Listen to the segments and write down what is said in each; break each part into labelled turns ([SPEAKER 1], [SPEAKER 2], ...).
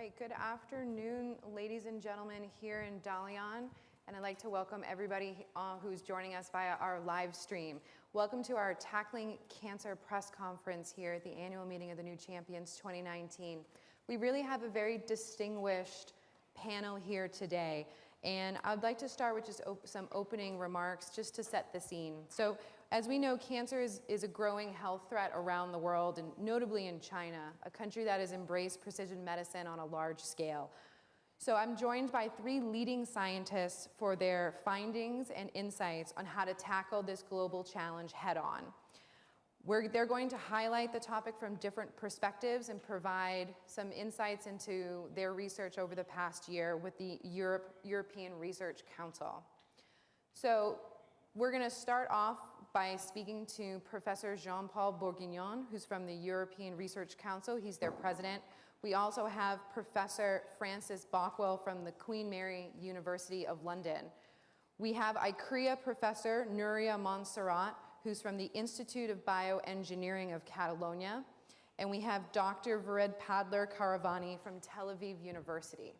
[SPEAKER 1] right, good afternoon, ladies and gentlemen, here in Dalian, and I'd like to welcome everybody who's joining us via our live stream. Welcome to our Tackling Cancer press conference here at the annual meeting of the New Champions 2019. We really have a very distinguished panel here today, and I'd like to start with just some opening remarks just to set the scene. So, as we know, cancer is a growing health threat around the world, and notably in China, a country that has embraced precision medicine on a large scale. So I'm joined by three leading scientists for their findings and insights on how to tackle this global challenge head-on. They're going to highlight the topic from different perspectives and provide some insights into their research over the past year with the European Research Council. So we're going to start off by speaking to Professor Jean-Paul Bourguignon, who's from the European Research Council. He's their president. We also have Professor Francis Balkwill from the Queen Mary University of London. We have ICREA Professor Núria Montserrat, who's from the Institute of Bioengineering of Catalonia. And we have Dr. Vered Padler-Cavani from Tel Aviv University.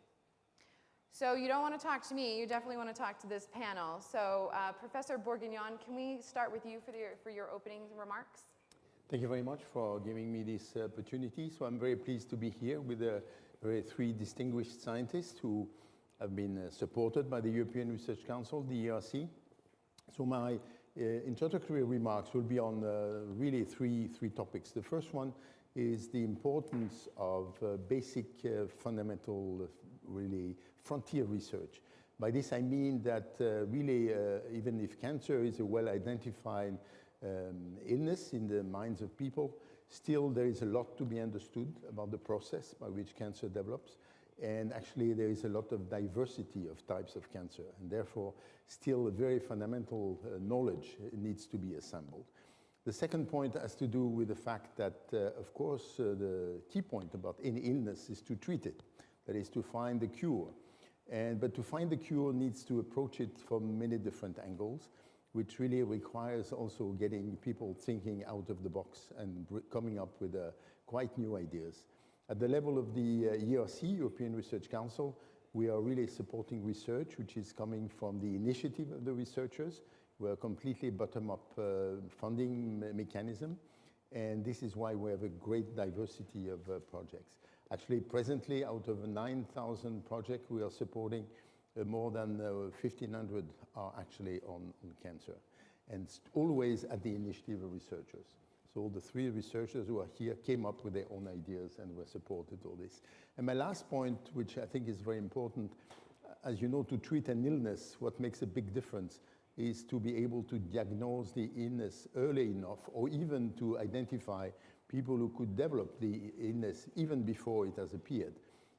[SPEAKER 1] So you don't want to talk to me, you definitely want to talk to this panel. So Professor Bourguignon, can we start with you for your opening remarks?
[SPEAKER 2] Thank you very much for giving me this opportunity. So I'm very pleased to be here with three distinguished scientists who have been supported by the European Research Council, the ERC. So my introductory remarks will be on really three topics. The first one is the importance of basic, fundamental, really frontier research. By this I mean that really, even if cancer is a well-identified illness in the minds of people, still there is a lot to be understood about the process by which cancer develops. And actually there is a lot of diversity of types of cancer, and therefore still a very fundamental knowledge needs to be assembled. The second point has to do with the fact that, of course, the key point about any illness is to treat it, that is to find the cure. But to find the cure needs to approach it from many different angles, which really requires also getting people thinking out of the box and coming up with quite new ideas. At the level of the ERC, European Research Council, we are really supporting research which is coming from the initiative of the researchers. We're a completely bottom-up funding mechanism, and this is why we have a great diversity of projects. Actually, presently, out of 9,000 projects we are supporting, more than 1,500 are actually on cancer, and always at the initiative of researchers. So the three researchers who are here came up with their own ideas and were supported all this. And my last point, which I think is very important, as you know, to treat an illness, what makes a big difference is to be able to diagnose the illness early enough, or even to identify people who could develop the illness even before it has appeared.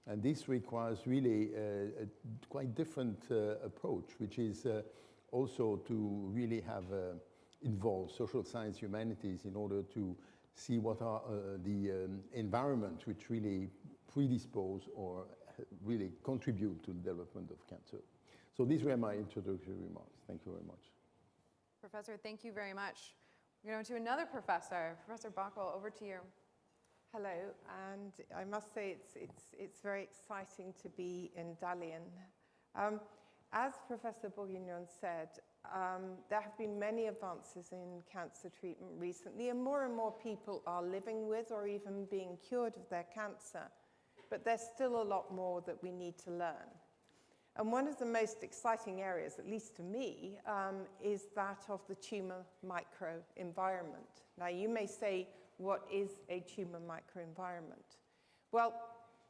[SPEAKER 2] And this requires really a quite different approach, which is also to really have involve social science humanities in order to see what are the environment which really predispose or really contribute to the development of cancer. So these were my introductory remarks. Thank you very much.
[SPEAKER 1] Professor, thank you very much. We're going to another professor. Professor Balkwill, over to you.
[SPEAKER 3] Hello, and I must say it's very exciting to be in Dalian. As Professor Bourguignon said, there have been many advances in cancer treatment recently, and more people are living with or even being cured of their cancer. But there's still a lot more that we need to learn. And one of the most exciting areas, at least to me, is that of the tumor microenvironment. Now, you may say, what is a tumor microenvironment? Well,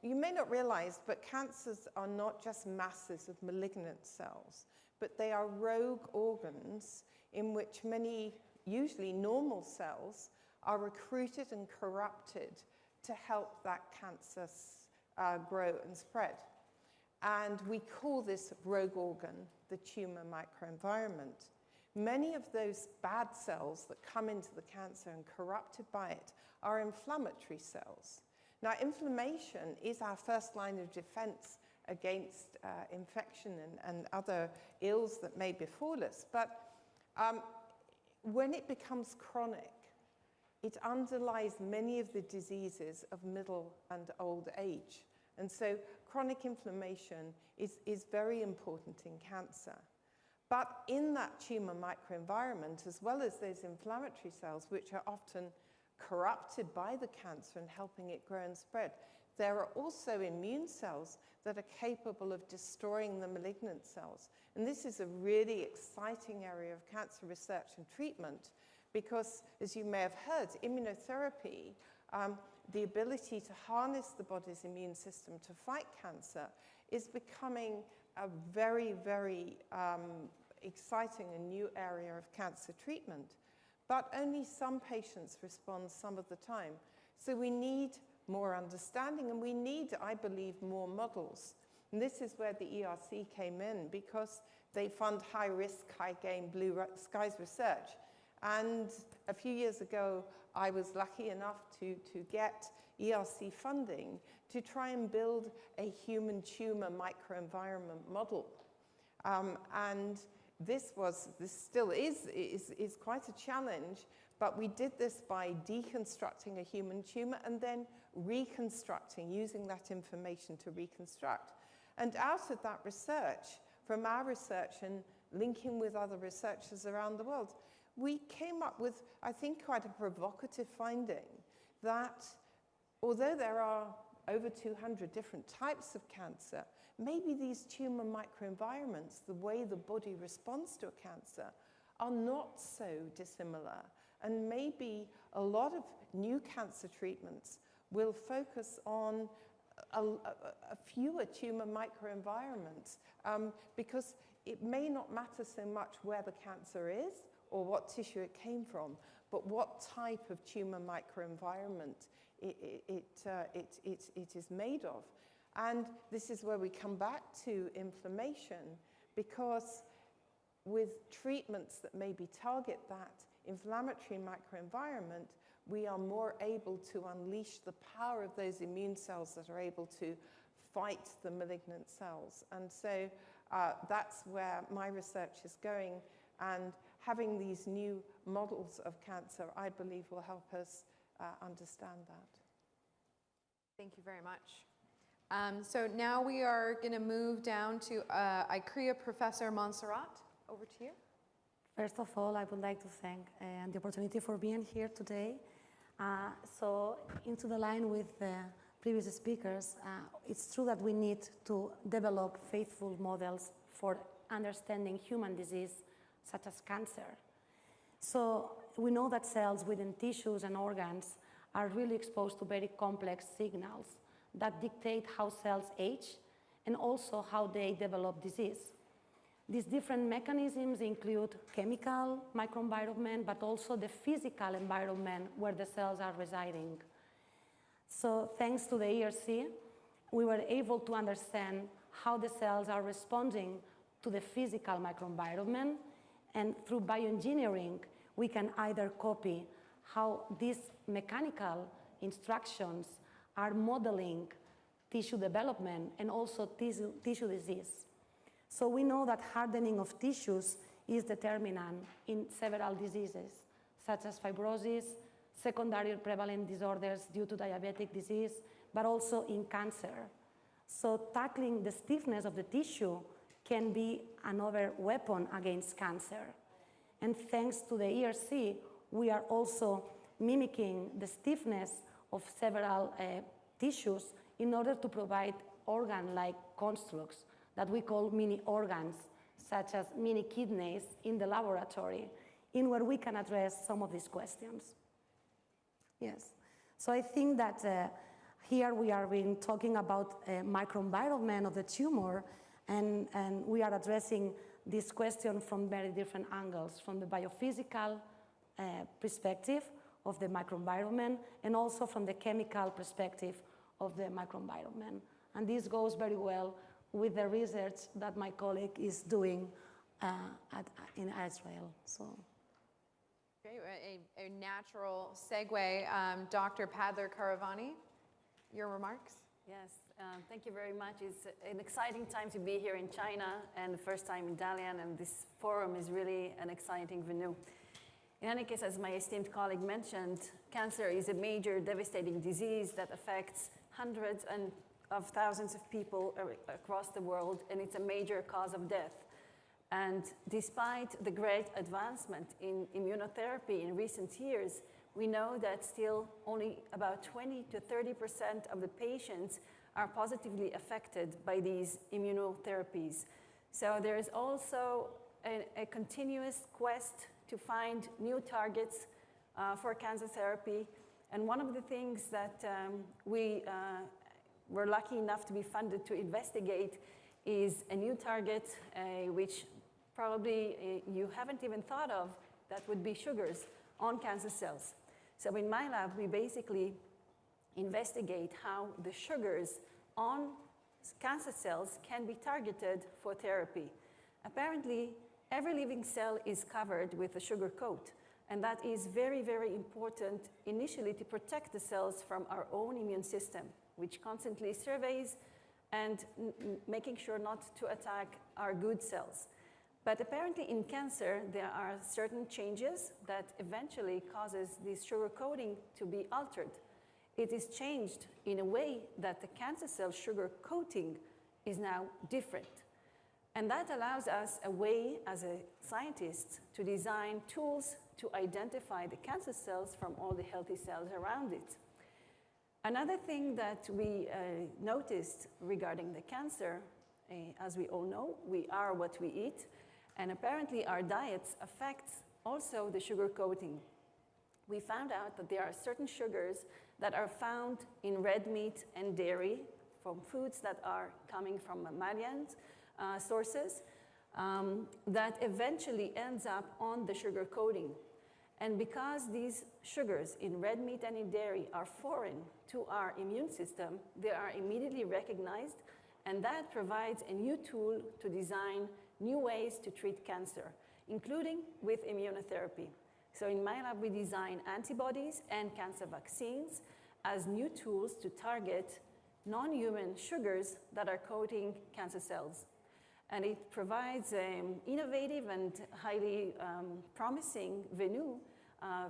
[SPEAKER 3] you may not realize, but cancers are not just masses of malignant cells, but they are rogue organs in which many, usually normal cells, are recruited and corrupted to help that cancer grow and spread. And we call this rogue organ the tumor microenvironment. Many of those bad cells that come into the cancer and corrupted by it are inflammatory cells. Now, inflammation is our first line of defense against infection and other ills that may befall us. But when it becomes chronic, it underlies many of the diseases of middle and old age. And so chronic inflammation is very important in cancer. But in that tumor microenvironment, as well as those inflammatory cells, which are often corrupted by the cancer and helping it grow and spread, there are also immune cells that are capable of destroying the malignant cells. And this is a really exciting area of cancer research and treatment because, as you may have heard, immunotherapy, the ability to harness the body's immune system to fight cancer, is becoming a very, very exciting and new area of cancer treatment. But only some patients respond some of the time. So we need more understanding, and we need, I believe, more models. And this is where the ERC came in, because they fund high-risk, high-gain, blue skies research. And a few years ago, I was lucky enough to get ERC funding to try and build a human tumor microenvironment model. And this still is quite a challenge, but we did this by deconstructing a human tumor and then reconstructing, using that information to reconstruct. And out of that research, from our research and linking with other researchers around the world, we came up with, I think, quite a provocative finding that although there are over 200 different types of cancer, maybe these tumor microenvironments, the way the body responds to a cancer, are not so dissimilar. And maybe a lot of new cancer treatments will focus on a fewer tumor microenvironments because it may not matter so much where the cancer is or what tissue it came from, but what type of tumor microenvironment it is made of. And this is where we come back to inflammation, because with treatments that maybe target that inflammatory microenvironment, we are more able to unleash the power of those immune cells that are able to fight the malignant cells. And so that's where my research is going, and having these new models of cancer, I believe, will help us understand that.
[SPEAKER 1] Thank you very much. So now we are going to move down to ICREA Professor Montserrat. Over to you.
[SPEAKER 4] First of all, I would like to thank the opportunity for being here today. So into the line with the previous speakers, it's true that we need to develop faithful models for understanding human disease, such as cancer. So we know that cells within tissues and organs are really exposed to very complex signals that dictate how cells age and also how they develop disease. These different mechanisms include chemical microenvironment, but also the physical environment where the cells are residing. So thanks to the ERC, we were able to understand how the cells are responding to the physical microenvironment, and through bioengineering, we can either copy how these mechanical instructions are modeling tissue development and also tissue disease. So we know that hardening of tissues is determinant in several diseases, such as fibrosis, secondary prevalent disorders due to diabetic disease, but also in cancer. So tackling the stiffness of the tissue can be another weapon against cancer. And thanks to the ERC, we are also mimicking the stiffness of several tissues in order to provide organ-like constructs that we call mini organs, such as mini kidneys in the laboratory, in where we can address some of these questions. Yes, so I think that here we are talking about microenvironment of the tumor, and we are addressing this question from very different angles, from the biophysical perspective of the microenvironment, and also from the chemical perspective of the microenvironment. And this goes very well with the research that my colleague is doing in Israel. So.
[SPEAKER 1] Okay, a natural segue. Dr. Padler-Cavani, your remarks?
[SPEAKER 5] Yes, thank you very much. It's an exciting time to be here in China, and the first time in Dalian, and this forum is really an exciting venue. In any case, as my esteemed colleague mentioned, cancer is a major devastating disease that affects hundreds and of thousands of people across the world, and it's a major cause of death. And despite the great advancement in immunotherapy in recent years, we know that still only about 20 to 30% of the patients are positively affected by these immunotherapies. So there is also a continuous quest to find new targets for cancer therapy. And one of the things that we were lucky enough to be funded to investigate is a new target which probably you haven't even thought of, that would be sugars on cancer cells. So in my lab, we basically investigate how the sugars on cancer cells can be targeted for therapy. Apparently, every living cell is covered with a sugar coat, and that is very, very important initially to protect the cells from our own immune system, which constantly surveys and making sure not to attack our good cells. But apparently in cancer, there are certain changes that eventually causes this sugar coating to be altered. It is changed in a way that the cancer cell sugar coating is now different. And that allows us a way as a scientist to design tools to identify the cancer cells from all the healthy cells around it. Another thing that we noticed regarding the cancer, as we all know, we are what we eat, and apparently our diets affect also the sugar coating. We found out that there are certain sugars that are found in red meat and dairy from foods that are coming from mammalian sources that eventually ends up on the sugar coating. And because these sugars in red meat and in dairy are foreign to our immune system, they are immediately recognized, and that provides a new tool to design new ways to treat cancer, including with immunotherapy. So in my lab, we design antibodies and cancer vaccines as new tools to target non-human sugars that are coating cancer cells. And it provides innovative and highly promising venue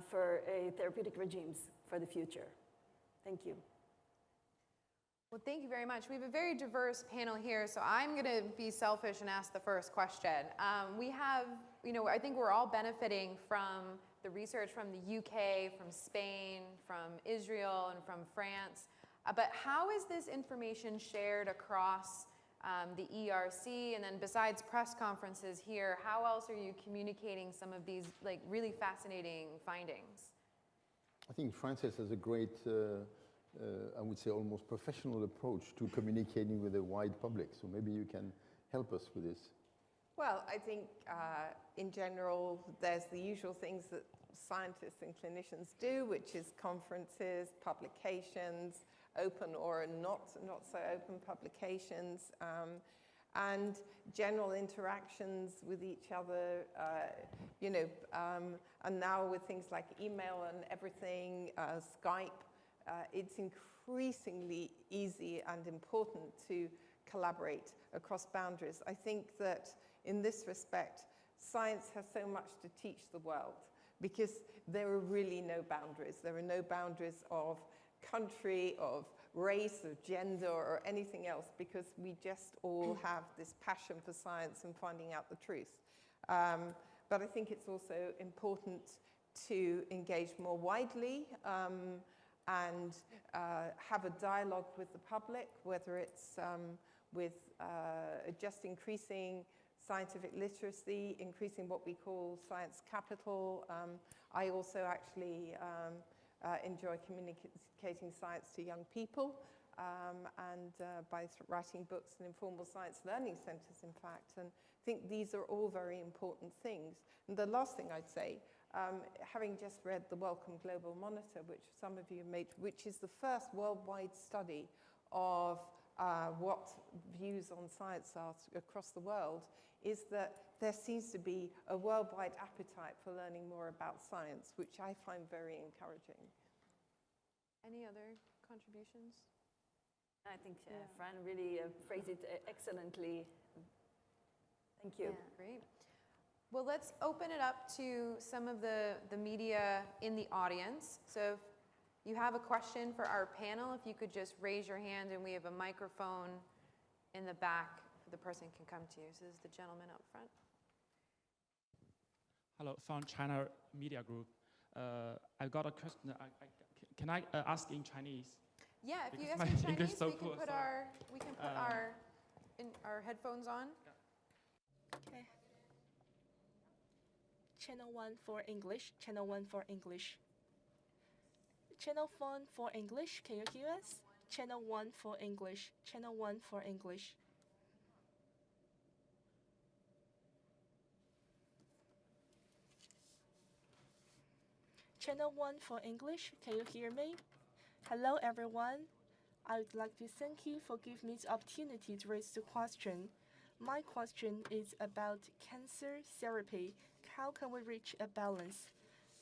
[SPEAKER 5] for therapeutic regimes for the future. Thank you.
[SPEAKER 1] Well, thank you very much. We have a very diverse panel here, so I'm going to be selfish and ask the first question. We have, I think we're all benefiting from the research from the UK, from Spain, from Israel, and from France. But how is this information shared across the ERC? And then besides press conferences here, how else are you communicating some of these really fascinating findings?
[SPEAKER 2] I think Frances has a great, I would say almost professional approach to communicating with a wide public. So maybe you can help us with this.
[SPEAKER 3] Well, I think in general, there's the usual things that scientists and clinicians do, which is conferences, publications, open or not so open publications, and general interactions with each other, and now with things like email and everything, Skype, it's increasingly easy and important to collaborate across boundaries. I think that in this respect, science has so much to teach the world because there are really no boundaries. There are no boundaries of country, of race, of gender, or anything else, because we just all have this passion for science and finding out the truth. But I think it's also important to engage more widely and have a dialogue with the public, whether it's with just increasing scientific literacy, increasing what we call science capital. I also actually enjoy communicating science to young people and by writing books and informal science learning centers, in fact. And I think these are all very important things. And the last thing I'd say, having just read the Wellcome Global Monitor, which some of you made, which is the first worldwide study of what views on science are across the world, is that there seems to be a worldwide appetite for learning more about science, which I find very encouraging.
[SPEAKER 1] Any other contributions?
[SPEAKER 5] I think Fran really phrased it excellently. Thank you.
[SPEAKER 1] Yeah, great. Well, let's open it up to some of the media in the audience. So if you have a question for our panel, if you could just raise your hand, and we have a microphone in the back. The person can come to you. So this is the gentleman up front.
[SPEAKER 6] Hello, from China Media Group. I got a question. Can I ask in Chinese?
[SPEAKER 1] Yeah, if you
[SPEAKER 6] Because
[SPEAKER 1] ask in
[SPEAKER 6] my English
[SPEAKER 1] Chinese,
[SPEAKER 6] so
[SPEAKER 1] we can
[SPEAKER 6] poor,
[SPEAKER 1] put
[SPEAKER 6] sorry.
[SPEAKER 1] our headphones on.
[SPEAKER 7] Okay. Channel 1 for English, channel 1 for English. Channel 1 for English, can you hear us? Channel 1 for English, channel 1 for English. Channel 1 for English, can you hear me? Hello everyone. I would like to thank you for giving me the opportunity to raise the question. My question is about cancer therapy. How can we reach a balance?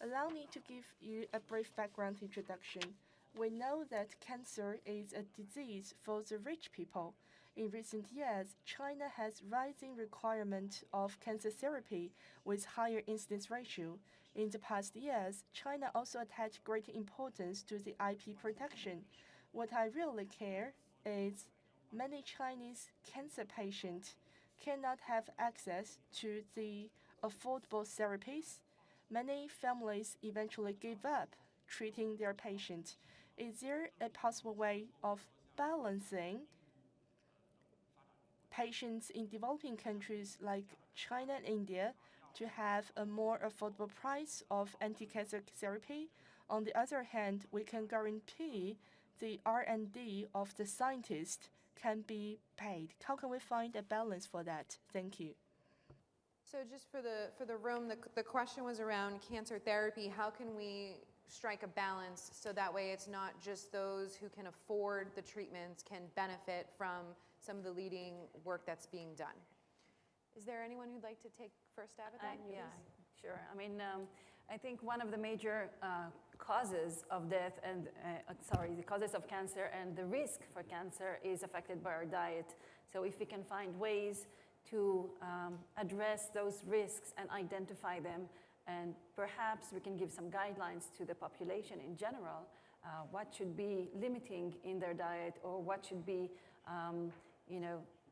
[SPEAKER 7] Allow me to give you a brief background introduction. We know that cancer is a disease for the rich people. In recent years, China has rising requirement of cancer therapy with higher incidence ratio. In the past years, China also attached great importance to the IP protection. What I really care is many Chinese cancer patients cannot have access to the affordable therapies. Many families eventually give up treating their patients. Is there a possible way of balancing patients in developing countries like China and India to have a more affordable price of anti-cancer therapy? On the other hand, we can guarantee the R&D of the scientist can be paid. How can we find a balance for that? Thank you.
[SPEAKER 1] So just for the room, the question was around cancer therapy. How can we strike a balance so that way it's not just those who can afford the treatments can benefit from some of the leading work that's being done? Is there anyone who'd like to take first stab at that?
[SPEAKER 5] Yeah, sure. I mean, I think one of the major causes of death and, the causes of cancer and the risk for cancer is affected by our diet. So if we can find ways to address those risks and identify them, and perhaps we can give some guidelines to the population in general, what should be limiting in their diet, or what should be,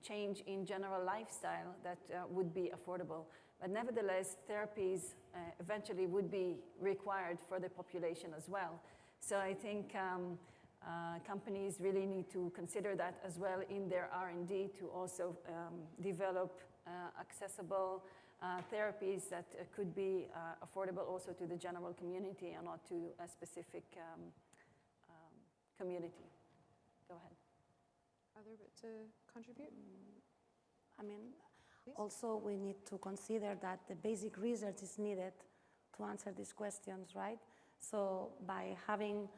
[SPEAKER 5] change in general lifestyle that would be affordable. But nevertheless, therapies eventually would be required for the population as well. So I think companies really need to consider that as well in their R&D to also develop accessible therapies that could be affordable also to the general community and not to a specific community. Go ahead.
[SPEAKER 1] Other to contribute?
[SPEAKER 4] I mean,
[SPEAKER 1] Please.
[SPEAKER 4] also we need to consider that the basic research is needed to answer these questions, right? So by having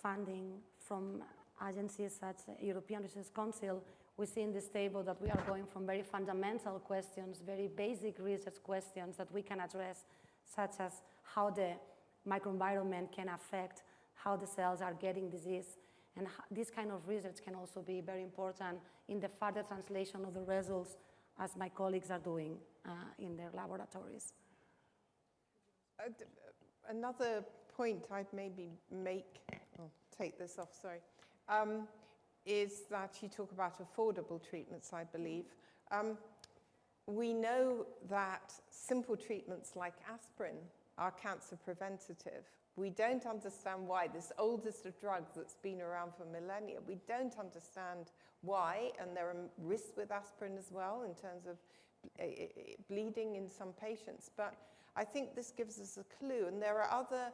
[SPEAKER 4] funding from agencies such as European Research Council, we see in this table that we are going from very fundamental questions, very basic research questions that we can address, such as how the microenvironment can affect how the cells are getting disease. And this kind of research can also be very important in the further translation of the results, as my colleagues are doing in their laboratories.
[SPEAKER 3] Another point I'd maybe make, take this off, sorry, is that you talk about affordable treatments, I believe. We know that simple treatments like aspirin are cancer preventative. We don't understand why. This oldest of drugs that's been around for millennia, we don't understand why, and there are risks with aspirin as well in terms of bleeding in some patients. But I think this gives us a clue, and there are other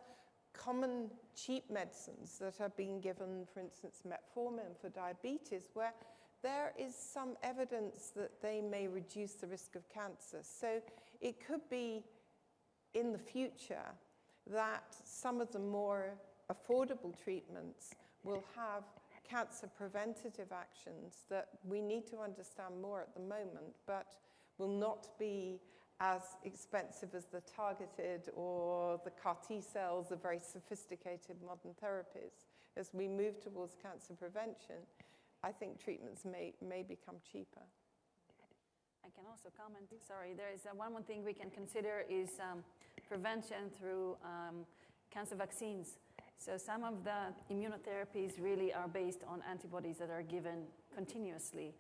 [SPEAKER 3] common cheap medicines that are being given, for instance, metformin for diabetes, where there is some evidence that they may reduce the risk of cancer. So it could be in the future that some of the more affordable treatments will have cancer preventative actions that we need to understand more at the moment, but will not be as expensive as the targeted or the CAR T cells, the very sophisticated modern therapies. As we move towards cancer prevention, I think treatments may become cheaper.
[SPEAKER 5] I can also comment. Sorry, there is one more thing we can consider is prevention through cancer vaccines. So some of the immunotherapies really are based on antibodies that are given continuously.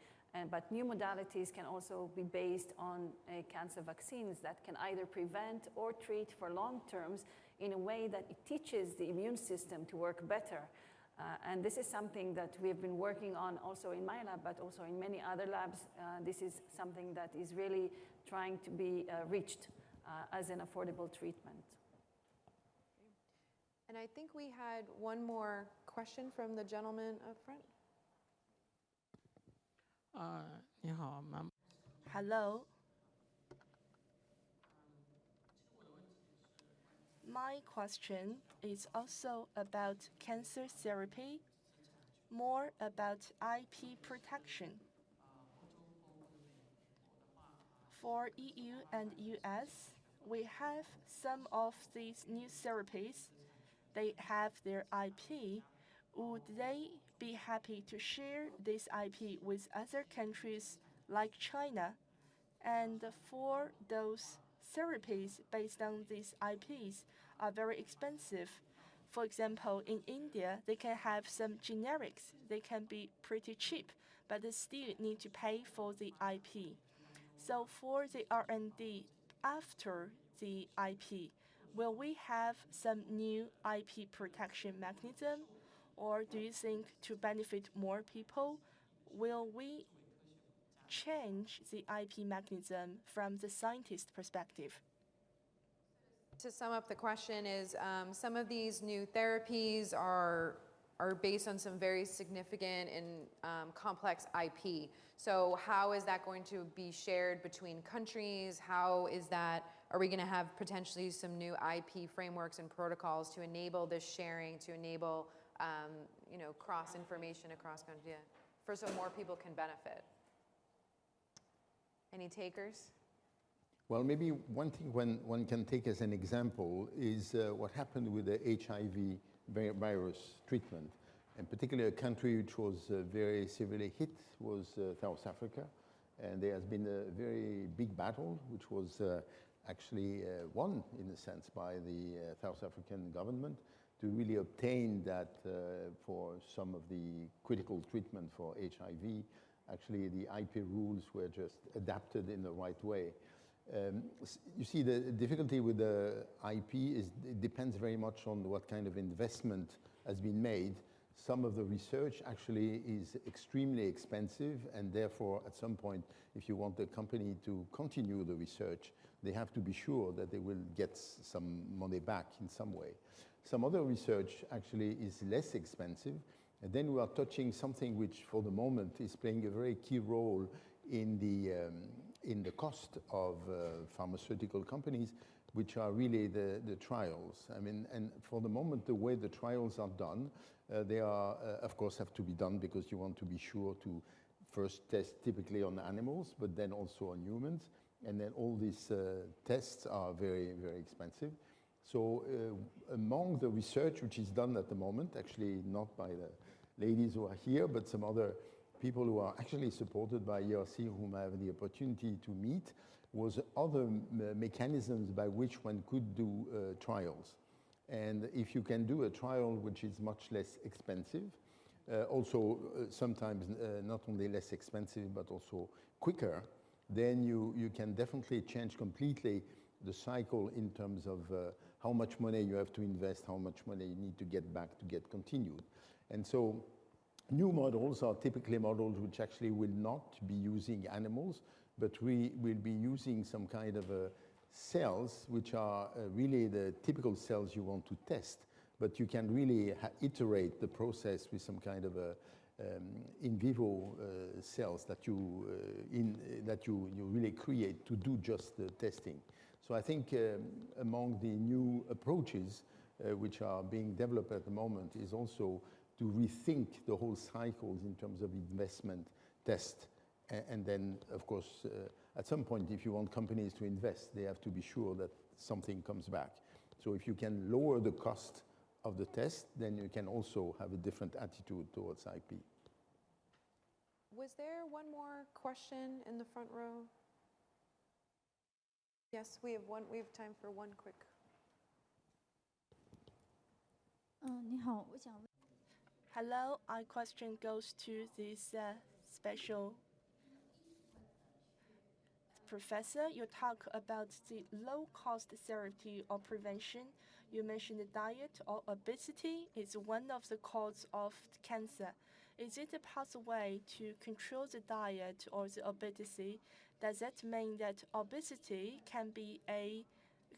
[SPEAKER 5] But new modalities can also be based on cancer vaccines that can either prevent or treat for long terms in a way that it teaches the immune system to work better. And this is something that we have been working on also in my lab, but also in many other labs. This is something that is really trying to be reached as an affordable treatment.
[SPEAKER 1] And I think we had one more question from the gentleman up front.
[SPEAKER 8] 你好，妈。
[SPEAKER 7] Hello. My question is also about cancer therapy, more about IP protection. For EU and US, we have some of these new therapies. They have their IP. Would they be happy to share this IP with other countries like China? And for those therapies based on these IPs are very expensive. For example, in India, they can have some generics. They can be pretty cheap, but they still need to pay for the IP. So for the R&D after the IP, will we have some new IP protection mechanism? Or do you think to benefit more people, will we change the IP mechanism from the scientist perspective?
[SPEAKER 1] To sum up, the question is, some of these new therapies are based on some very significant and complex IP. So how is that going to be shared between countries? How is that, are we going to have potentially some new IP frameworks and protocols to enable this sharing, to enable cross information across countries, for so more people can benefit? Any takers?
[SPEAKER 2] Well, maybe one thing one can take as an example is what happened with the HIV virus treatment. And particularly a country which was very severely hit was South Africa. And there has been a very big battle, which was actually won, in a sense, by the South African government to really obtain that for some of the critical treatment for HIV. Actually, the IP rules were just adapted in the right way. You see, the difficulty with the IP is it depends very much on what kind of investment has been made. Some of the research actually is extremely expensive, and therefore, at some point, if you want the company to continue the research, they have to be sure that they will get some money back in some way. Some other research actually is less expensive, and then we are touching something which, for the moment, is playing a very key role in the cost of pharmaceutical companies, which are really the trials. I mean, and for the moment, the way the trials are done, they are, of course, have to be done because you want to be sure to first test typically on animals, but then also on humans. And then all these tests are very, very expensive. So among the research which is done at the moment, actually not by the ladies who are here, but some other people who are actually supported by ERC, whom I have the opportunity to meet, was other mechanisms by which one could do trials. And if you can do a trial which is much less expensive, also sometimes not only less expensive, but also quicker, then you can definitely change completely the cycle in terms of how much money you have to invest, how much money you need to get back to get continued. And so new models are typically models which actually will not be using animals, but we will be using some kind of cells which are really the typical cells you want to test. But you can really iterate the process with some kind of in vivo cells that you really create to do just the testing. So I think among the new approaches which are being developed at the moment is also to rethink the whole cycles in terms of investment, test, and then, of course, at some point, if you want companies to invest, they have to be sure that something comes back. So if you can lower the cost of the test, then you can also have a different attitude towards IP.
[SPEAKER 1] Was there one more question in the front row? Yes, we have time for one quick.
[SPEAKER 9] 你好，我想问。
[SPEAKER 7] Hello, my question goes to this special professor. You talk about the low-cost therapy or prevention. You mentioned the diet or obesity is one of the causes of cancer. Is it a possible way to control the diet or the obesity? Does that mean that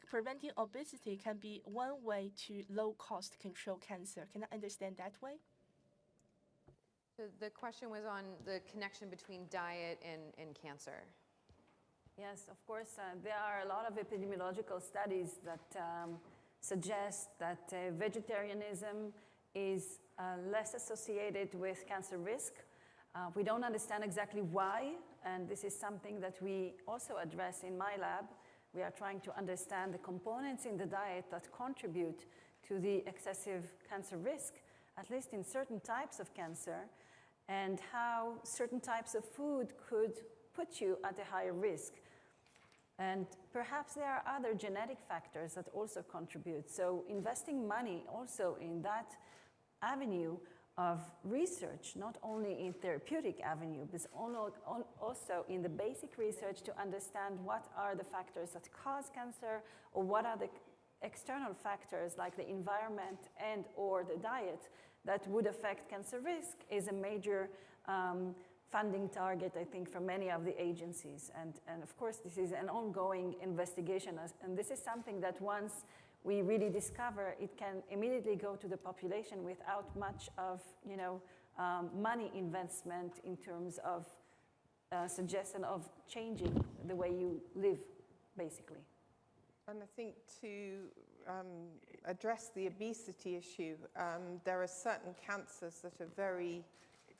[SPEAKER 7] preventing obesity can be one way to low-cost control cancer? Can I understand that way?
[SPEAKER 1] So the question was on the connection between diet and cancer.
[SPEAKER 5] Yes, of course, there are a lot of epidemiological studies that suggest that vegetarianism is less associated with cancer risk. We don't understand exactly why, and this is something that we also address in my lab. We are trying to understand the components in the diet that contribute to the excessive cancer risk, at least in certain types of cancer, and how certain types of food could put you at a higher risk. And perhaps there are other genetic factors that also contribute. So investing money also in that avenue of research, not only in therapeutic avenue, but also in the basic research to understand what are the factors that cause cancer, or what are the external factors like the environment and or the diet that would affect cancer risk, is a major funding target, I think, for many of the agencies. And of course, this is an ongoing investigation, and this is something that once we really discover, it can immediately go to the population without much of money investment in terms of suggestion of changing the way you live, basically.
[SPEAKER 3] And I think to address the obesity issue, there are certain cancers that are very,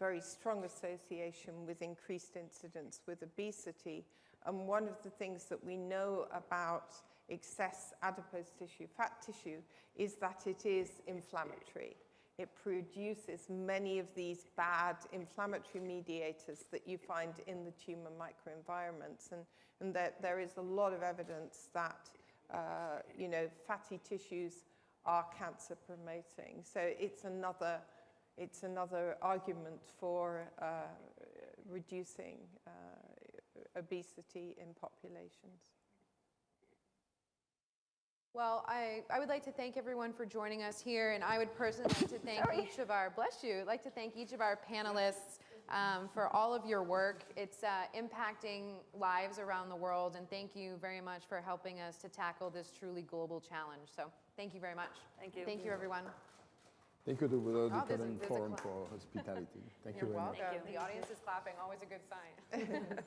[SPEAKER 3] very strong association with increased incidence with obesity. And one of the things that we know about excess adipose tissue, fat tissue, is that it is inflammatory. It produces many of these bad inflammatory mediators that you find in the tumor microenvironments, and that there is a lot of evidence that fatty tissues are cancer promoting. So it's another argument for reducing obesity in populations.
[SPEAKER 1] Well, I would like to thank everyone for joining us here, and I would personally like to thank each of our, bless you, I'd like to thank each of our panelists for all of your work. It's impacting lives around the world, and thank you very much for helping us to tackle this truly global challenge. So thank you very much.
[SPEAKER 5] Thank you.
[SPEAKER 1] Thank you, everyone.
[SPEAKER 2] Thank you to the
[SPEAKER 1] there's
[SPEAKER 2] Catalan
[SPEAKER 1] a
[SPEAKER 2] Forum
[SPEAKER 1] clap.
[SPEAKER 2] for hospitality. Thank you
[SPEAKER 1] You're
[SPEAKER 2] very much.
[SPEAKER 1] welcome. The audience is clapping, always a good sign.